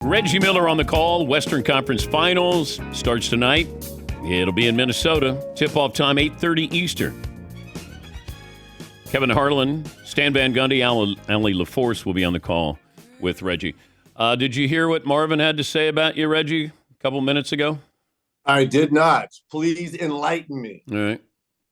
Reggie Miller on the call. Western Conference Finals starts tonight. It'll be in Minnesota. Tip-off time, 8:30 Eastern. Kevin Harlan, Stan Van Gundy, Allie LaForce will be on the call with Reggie. Did you hear what Marvin had to say about you, Reggie, a couple minutes ago? I did not. Please enlighten me. All right.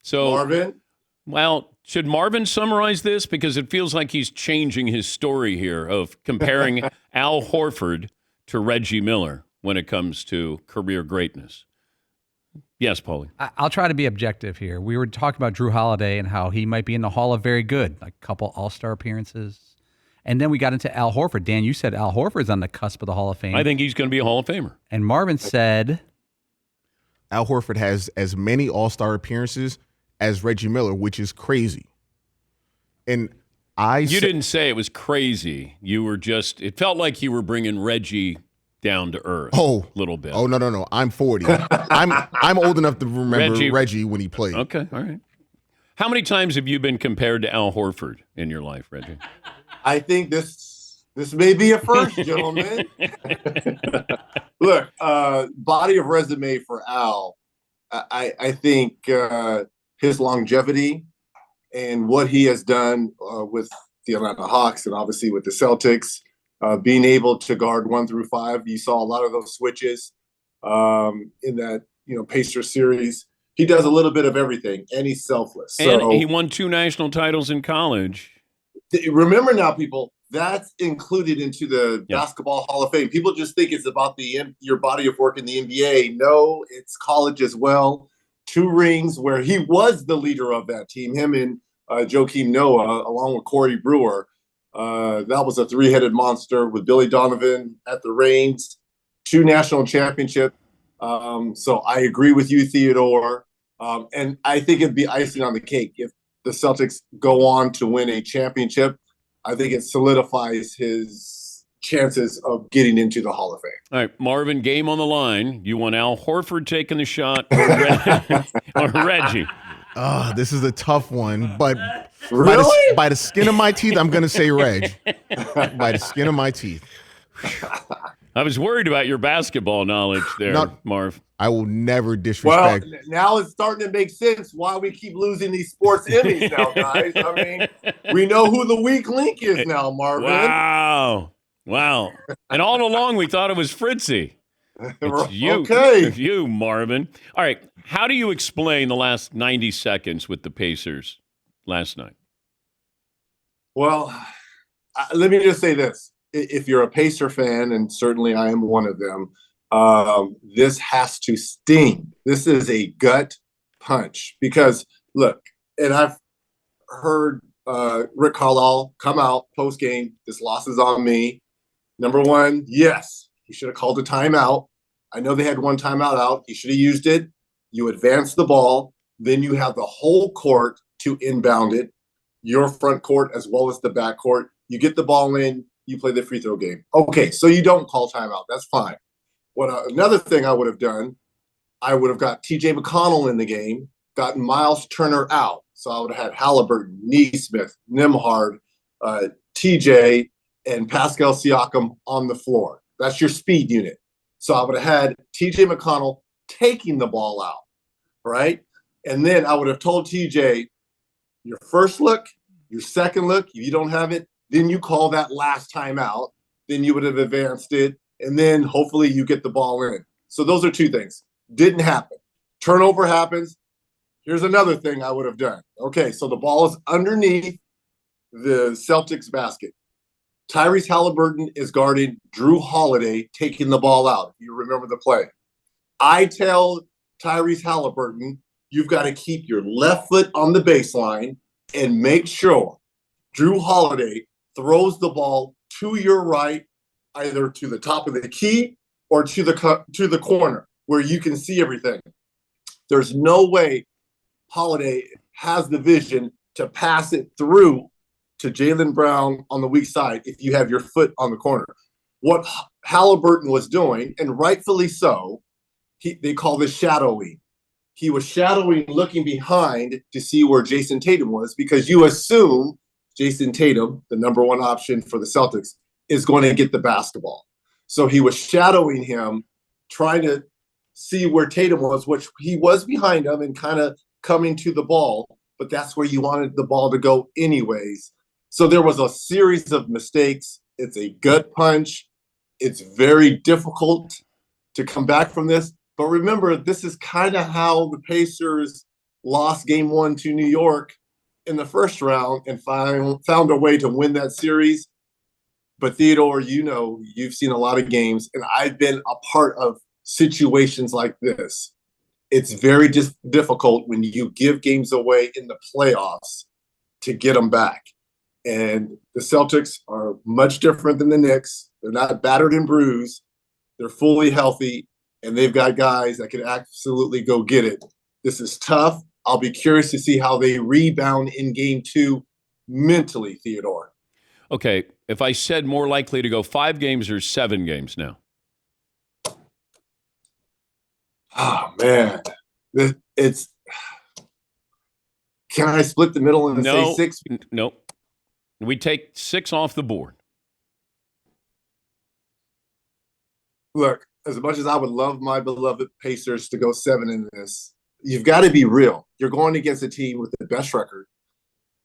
So, Marvin? Well, should Marvin summarize this? Because it feels like he's changing his story here of comparing Al Horford to Reggie Miller when it comes to career greatness. Yes, Paulie. I'll try to be objective here. We were talking about Drew Holiday and how he might be in the Hall of Very Good, like a couple All-Star appearances. And then we got into Al Horford. Dan, you said Al Horford's on the cusp of the Hall of Fame. I think he's going to be a Hall of Famer. And Marvin said Al Horford has as many All-Star appearances as Reggie Miller, which is crazy. And you didn't say it was crazy. You were just, it felt like you were bringing Reggie down to earth a little bit. Oh, no. I'm 40. I'm old enough to remember Reggie when he played. Okay, all right. How many times have you been compared to Al Horford in your life, Reggie? I think this may be a first, gentlemen. Look, body of resume for Al. I think his longevity and what he has done with the Atlanta Hawks and obviously with the Celtics, being able to guard 1 through 5. You saw a lot of those switches in that Pacers series. He does a little bit of everything, and he's selfless. And he won 2 national titles in college. Remember now, people, that's included into the Basketball Hall of Fame. People just think it's about your body of work in the NBA. No, it's college as well. 2 rings where he was the leader of that team, him and Joakim Noah, along with Corey Brewer. That was a 3-headed monster with Billy Donovan at the reins. 2 national championships. So I agree with you, Theodore. And I think it'd be icing on the cake if the Celtics go on to win a championship. I think it solidifies his chances of getting into the Hall of Fame. All right, Marvin, game on the line. You want Al Horford taking the shot or Reggie? This is a tough one, but really? by the skin of my teeth, I'm going to say Reg. By the skin of my teeth. I was worried about your basketball knowledge there, Marv. I will never disrespect. Well, now it's starting to make sense why we keep losing these sports Emmys now, guys. I mean, we know who the weak link is now, Marvin. Wow. And all along we thought it was Fritzy. It's you. Okay. It's you, Marvin. All right. How do you explain the last 90 seconds with the Pacers last night? Well, let me just say this. If you're a Pacer fan, and certainly I am one of them, this has to sting. This is a gut punch because, look, and I've heard Rick Carlisle come out post-game, this loss is on me. Number one, yes, he should have called a timeout. I know they had 1 timeout out. He should have used it. You advance the ball. Then you have the whole court to inbound it, your front court as well as the back court. You get the ball in. You play the free throw game. Okay, so you don't call timeout. That's fine. Another thing I would have done, I would have got T.J. McConnell in the game, gotten Miles Turner out. So I would have had Halliburton, Neesmith, Nembhard, T.J., and Pascal Siakam on the floor. That's your speed unit. So I would have had T.J. McConnell taking the ball out, right? And then I would have told T.J., your first look, your second look, if you don't have it, then you call that last time out. Then you would have advanced it. And then hopefully you get the ball in. So those are 2 things. Didn't happen. Turnover happens. Here's another thing I would have done. Okay, so the ball is underneath the Celtics basket. Tyrese Halliburton is guarding Drew Holiday taking the ball out. If you remember the play. I tell Tyrese Halliburton, you've got to keep your left foot on the baseline and make sure Drew Holiday throws the ball to your right, either to the top of the key or to the corner where you can see everything. There's no way Holiday has the vision to pass it through to Jaylen Brown on the weak side if you have your foot on the corner. What Halliburton was doing, and rightfully so, they call this shadowing. He was shadowing, looking behind to see where Jason Tatum was, because you assume Jason Tatum, the number 1 option for the Celtics, is going to get the basketball. So he was shadowing him, trying to see where Tatum was, which he was behind him and kind of coming to the ball, but that's where you wanted the ball to go anyways. So there was a series of mistakes. It's a gut punch. It's very difficult to come back from this. But remember, this is kind of how the Pacers lost game 1 to New York in the first round and found a way to win that series. But Theodore, you've seen a lot of games, and I've been a part of situations like this. It's very difficult when you give games away in the playoffs to get them back. And the Celtics are much different than the Knicks. They're not battered and bruised. They're fully healthy, and they've got guys that can absolutely go get it. This is tough. I'll be curious to see how they rebound in game 2 mentally, Theodore. Okay, if I said more likely to go 5 games or 7 games now? Oh, man. It's – can I split the middle and say 6? No. We take 6 off the board. Look, as much as I would love my beloved Pacers to go 7 in this, you've got to be real. You're going against a team with the best record.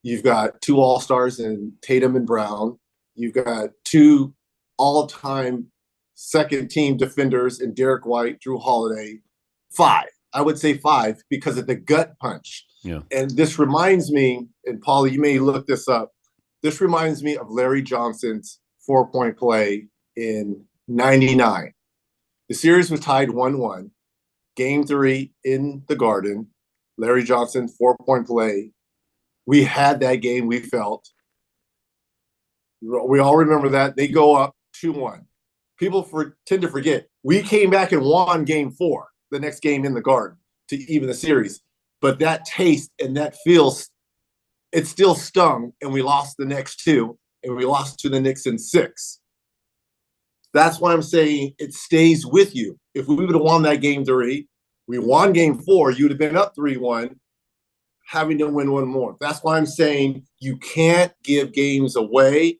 You've got 2 All-Stars in Tatum and Brown. You've got 2 all-time second-team defenders in Derek White, Drew Holiday. 5. I would say 5 because of the gut punch. Yeah. And this reminds me, and Paul, you may look this up, this reminds me of Larry Johnson's 4-point play in 99. The series was tied 1-1. Game 3 in the Garden. Larry Johnson, 4-point play. We had that game, we felt. We all remember that. They go up 2-1. People tend to forget. We came back and won game 4, the next game in the Garden, to even the series. But that taste and that feel, it still stung, and we lost the next 2, and we lost to the Knicks in 6. That's why I'm saying it stays with you. If we would have won that game 3, we won game 4, you would have been up 3-1, having to win 1 more. That's why I'm saying you can't give games away.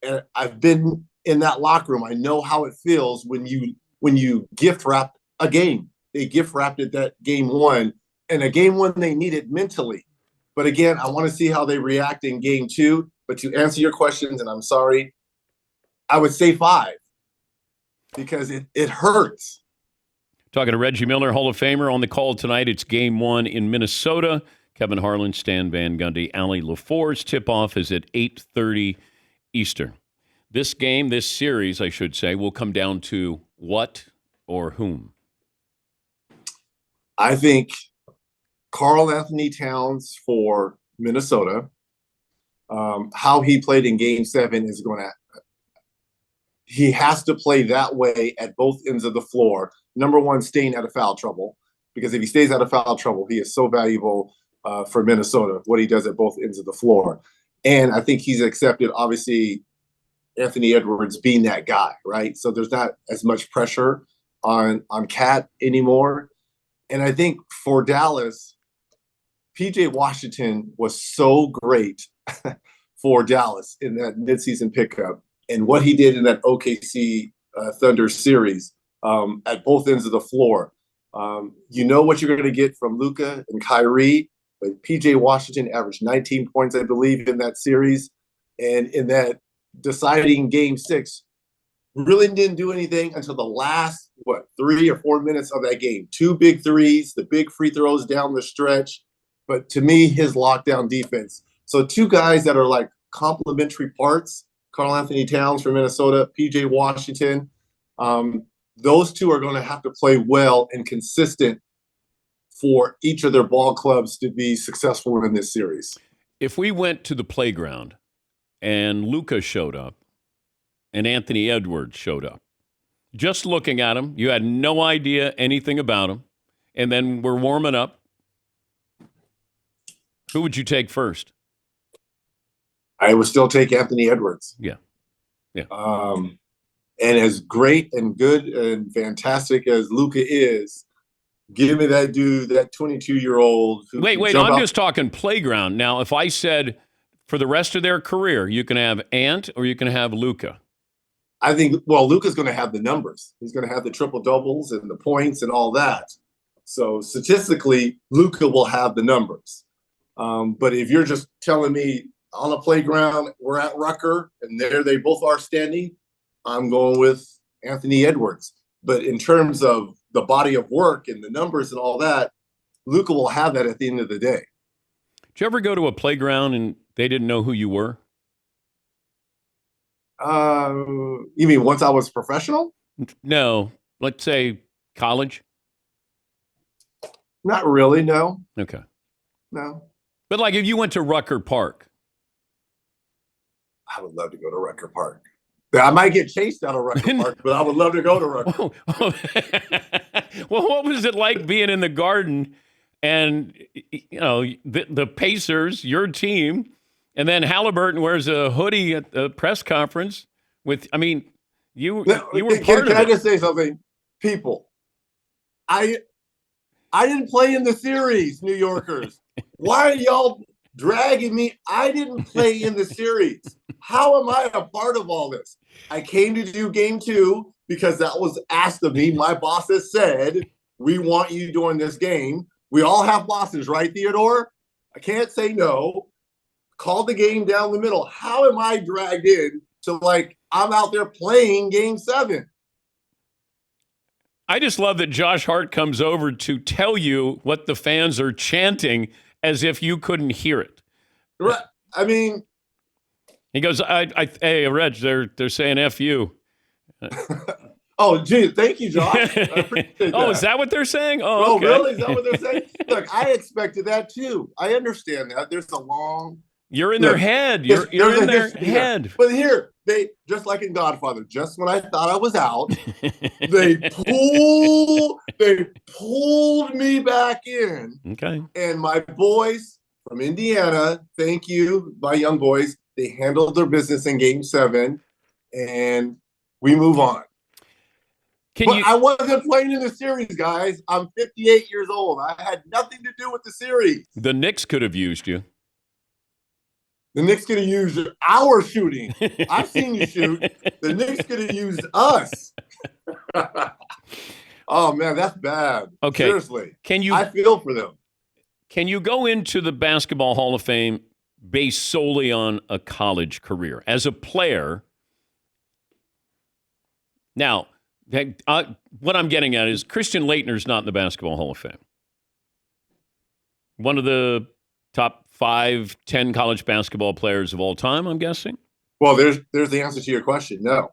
And I've been in that locker room. I know how it feels when you gift wrap a game. They gift wrapped it that game 1, and a game 1 they needed mentally. But again, I want to see how they react in game 2. But to answer your questions, and I'm sorry, I would say 5 because it hurts. Talking to Reggie Miller, Hall of Famer, on the call tonight. It's game 1 in Minnesota. Kevin Harlan, Stan Van Gundy, Allie LaForce. Tip-off is at 8:30 Eastern. This game, this series, I should say, will come down to what or whom? I think Karl Anthony Towns for Minnesota. How he played in game 7 is going to – he has to play that way at both ends of the floor. Number one, staying out of foul trouble, because if he stays out of foul trouble, he is so valuable for Minnesota, what he does at both ends of the floor. And I think he's accepted, obviously, Anthony Edwards being that guy, right? So there's not as much pressure on Cat anymore. And I think for Dallas, P.J. Washington was so great for Dallas in that midseason pickup. And what he did in that OKC Thunder series at both ends of the floor. You know what you're going to get from Luka and Kyrie, but P.J. Washington averaged 19 points, I believe, in that series. And in that deciding game 6, really didn't do anything until the last, 3 or 4 minutes of that game. 2 big threes, the big free throws down the stretch. But to me, his lockdown defense. So 2 guys that are like complementary parts, Karl Anthony Towns from Minnesota, P.J. Washington. Those 2 are going to have to play well and consistent for each of their ball clubs to be successful in this series. If we went to the playground and Luka showed up and Anthony Edwards showed up, just looking at him, you had no idea anything about him, and then we're warming up, who would you take first? I would still take Anthony Edwards. Yeah. And as great and good and fantastic as Luka is, give me that dude, that 22-year-old. Wait, I'm just talking playground. Now, if I said for the rest of their career, you can have Ant or you can have Luka. I think, well, Luka's going to have the numbers. He's going to have the triple doubles and the points and all that. So statistically, Luka will have the numbers. But if you're just telling me on a playground, we're at Rucker, and there they both are standing, I'm going with Anthony Edwards. But in terms of the body of work and the numbers and all that, Luka will have that at the end of the day. Did you ever go to a playground and they didn't know who you were? You mean once I was professional? No. Let's say college? Not really, no. Okay. No. But like if you went to Rucker Park. I would love to go to Rucker Park. I might get chased out of Rucker Park, but I would love to go to Rucker. Well, what was it like being in the Garden and, you know, the Pacers, your team, and then Halliburton wears a hoodie at the press conference with, I mean, you were part of it. Can I just say something? People, I didn't play in the series, New Yorkers. Why are y'all dragging me? I didn't play in the series. How am I a part of all this? I came to do game 2 because that was asked of me. My bosses said, we want you during this game. We all have bosses, right, Theodore? I can't say no. Call the game down the middle. How am I dragged in to, like, I'm out there playing game 7? I just love that Josh Hart comes over to tell you what the fans are chanting as if you couldn't hear it. Right. I mean, he goes, hey, Reg, they're saying F you. Oh, gee, thank you, Josh. I appreciate that. Oh, is that what they're saying? Oh, okay. Really? Is that what they're saying? Look, I expected that too. I understand that. There's a long... You're in their head. You're in their head. But here, they, just like in Godfather, just when I thought I was out, they pulled me back in. Okay. And my boys from Indiana, thank you, my young boys, they handled their business in game 7, and we move on. I wasn't playing in the series, guys. I'm 58 years old. I had nothing to do with the series. The Knicks could have used you. The Knicks could have used our shooting. I've seen you shoot. The Knicks could have used us. Oh, man, that's bad. Okay. Seriously. I feel for them. Can you go into the Basketball Hall of Fame based solely on a college career? As a player, now, what I'm getting at is Christian Laettner's not in the Basketball Hall of Fame. One of the top 5, 10 college basketball players of all time, I'm guessing? Well, there's the answer to your question, no.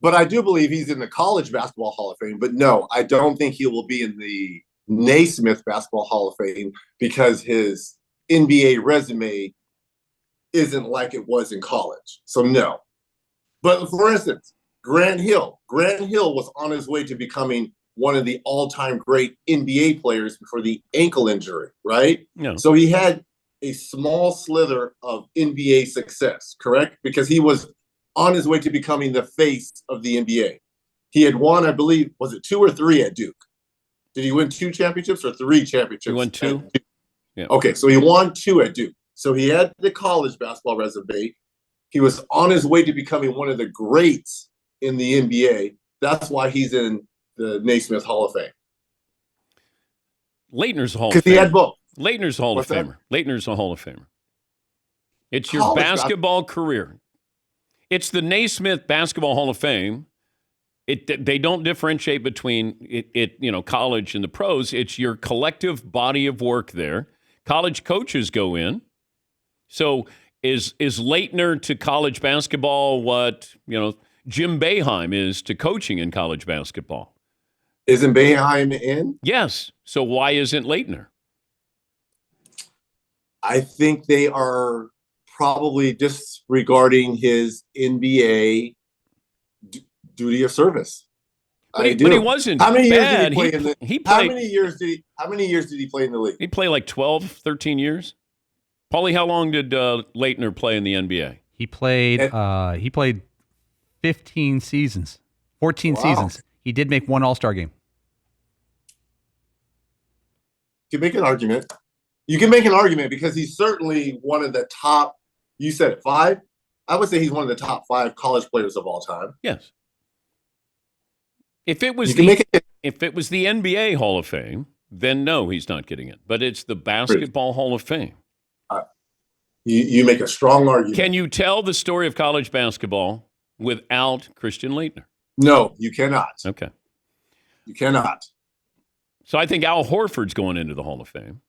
But I do believe he's in the College Basketball Hall of Fame. But no, I don't think he will be in the Naismith Basketball Hall of Fame because his NBA resume isn't like it was in college. So no. But for instance, Grant Hill was on his way to becoming one of the all-time great NBA players before the ankle injury, right? No. So he had a small slither of NBA success, correct? Because he was on his way to becoming the face of the NBA. He had won, I believe, was it 2 or 3 at Duke? Did he win 2 championships or 3 championships? He won 2. Yeah. Okay, so he won 2 at Duke. So he had the college basketball resume. He was on his way to becoming one of the greats in the NBA. That's why he's in the Naismith Hall of Fame. Laettner's a Hall of Famer. Because he had both. Laettner's a Hall of Famer. Laettner's a Hall of Famer. It's your basketball career. It's the Naismith Basketball Hall of Fame. They don't differentiate between college and the pros. It's your collective body of work there. College coaches go in. So is Laettner to college basketball what Jim Boeheim is to coaching in college basketball? Isn't Boeheim in? Yes. So why isn't Laettner? I think they are probably disregarding his NBA duty of service. But he wasn't. How many bad. years did he play How many years did he play in the league? He played like 12, 13 years. Paulie, how long did Laettner play in the NBA? He played 15 seasons, 14 seasons. He did make 1 All-Star game. You can make an argument. You can make an argument because he's certainly one of the top. You said 5. I would say he's one of the top 5 college players of all time. Yes. If it was if it was the NBA Hall of Fame, then no, he's not getting it. But it's the Basketball Hall of Fame. You make a strong argument. Can you tell the story of college basketball without Christian Laettner? No, you cannot. Okay. You cannot. So I think Al Horford's going into the Hall of Fame.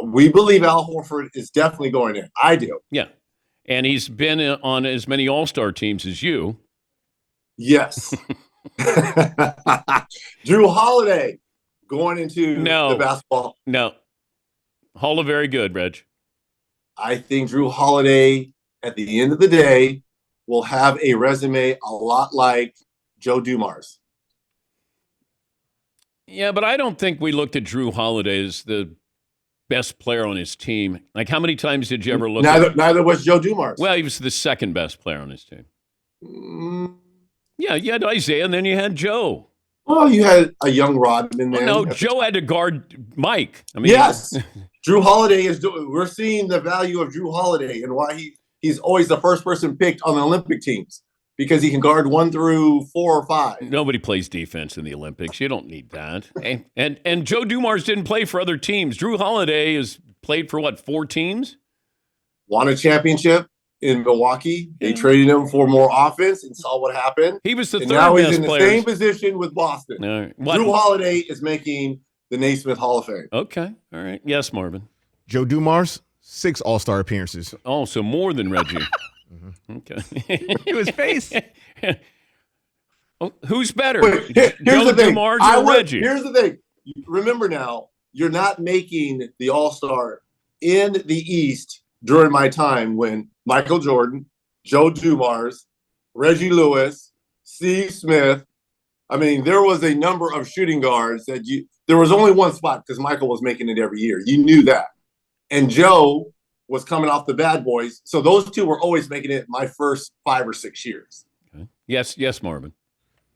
We believe Al Horford is definitely going in. I do. Yeah. And he's been on as many All-Star teams as you. Yes. Drew Holiday going into the basketball. No. Hall of Very Good, Reg. I think Drew Holiday, at the end of the day, will have a resume a lot like Joe Dumars. Yeah, but I don't think we looked at Drew Holiday as the best player on his team. Like, how many times did you ever look at him? Neither was Joe Dumars. Well, he was the second best player on his team. Yeah, you had Isaiah, and then you had Joe. Oh, you had a young Rodman there. No, Joe had to guard Mike. I mean, yes. Drew Holiday is doing. We're seeing the value of Drew Holiday and why he's always the first person picked on the Olympic teams because he can guard 1 through 4 or 5. Nobody plays defense in the Olympics. You don't need that. And Joe Dumars didn't play for other teams. Drew Holiday has played for what, 4 teams? Won a championship in Milwaukee. They traded him for more offense and saw what happened. He was the third now best he's in the player. same position with Boston. All right. Drew Holiday is making the Naismith Hall of Fame. Okay. All right. Yes, Marvin. Joe Dumars, 6 All-Star appearances. Oh, so more than Reggie. Okay. His face. Oh, who's better? Wait, here's Joe the thing. Dumars or Reggie? Here's the thing. Remember now, you're not making the All-Star in the East during my time when Michael Jordan, Joe Dumars, Reggie Lewis, Steve Smith. I mean, there was a number of shooting guards that there was only one spot because Michael was making it every year. You knew that. And Joe was coming off the Bad Boys. So those two were always making it my first 5 or 6 years. Okay. Yes, Marvin.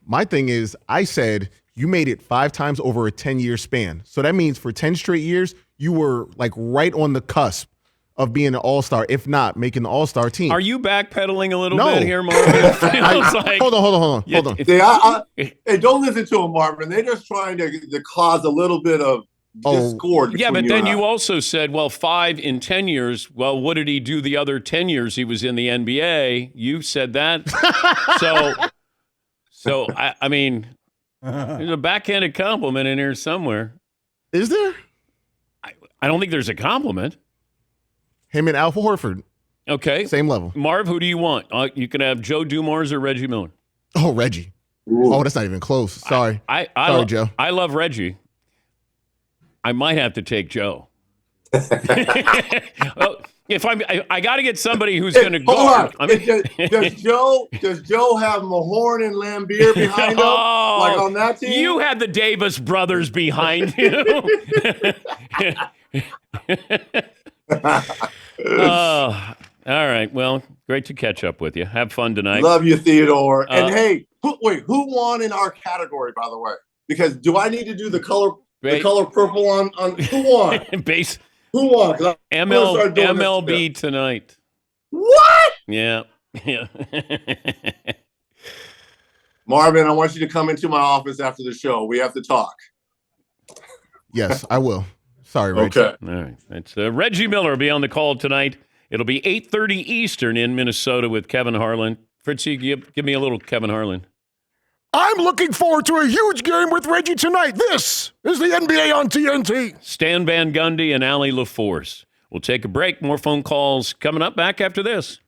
My thing is, I said you made it 5 times over a 10-year span. So that means for 10 straight years, you were like right on the cusp of being an all-star, if not making the all-star team. Are you backpedaling a little bit here, Marvin? It feels like, hold on. Hey, don't listen to them, Marvin. They're just trying to cause a little bit of discord. Yeah, but then you also said, well, 5 in 10 years. Well, what did he do the other 10 years he was in the NBA? You said that. So I mean, there's a backhanded compliment in here somewhere. Is there? I don't think there's a compliment. Him and Al Horford. Okay. Same level. Marv, who do you want? You can have Joe Dumars or Reggie Miller. Oh, Reggie. Ooh. Oh, that's not even close. Sorry. Sorry, Joe. I love Reggie. I might have to take Joe. Well, I got to get somebody who's going to guard. Does Joe have Mahorn and Lambeer behind him, like on that team? You had the Davis brothers behind you. All right. Well, great to catch up with you. Have fun tonight. Love you, Theodore. And hey, who won in our category, by the way? Because do I need to do the color purple on who won? Base. Who won? MLB tonight. What? Yeah. Marvin, I want you to come into my office after the show. We have to talk. Yes, I will. Sorry, Rich. Okay. All right. It's Reggie Miller will be on the call tonight. It'll be 8:30 Eastern in Minnesota with Kevin Harlan. Fritzy, give me a little Kevin Harlan. I'm looking forward to a huge game with Reggie tonight. This is the NBA on TNT. Stan Van Gundy and Allie LaForce. We'll take a break. More phone calls coming up back after this.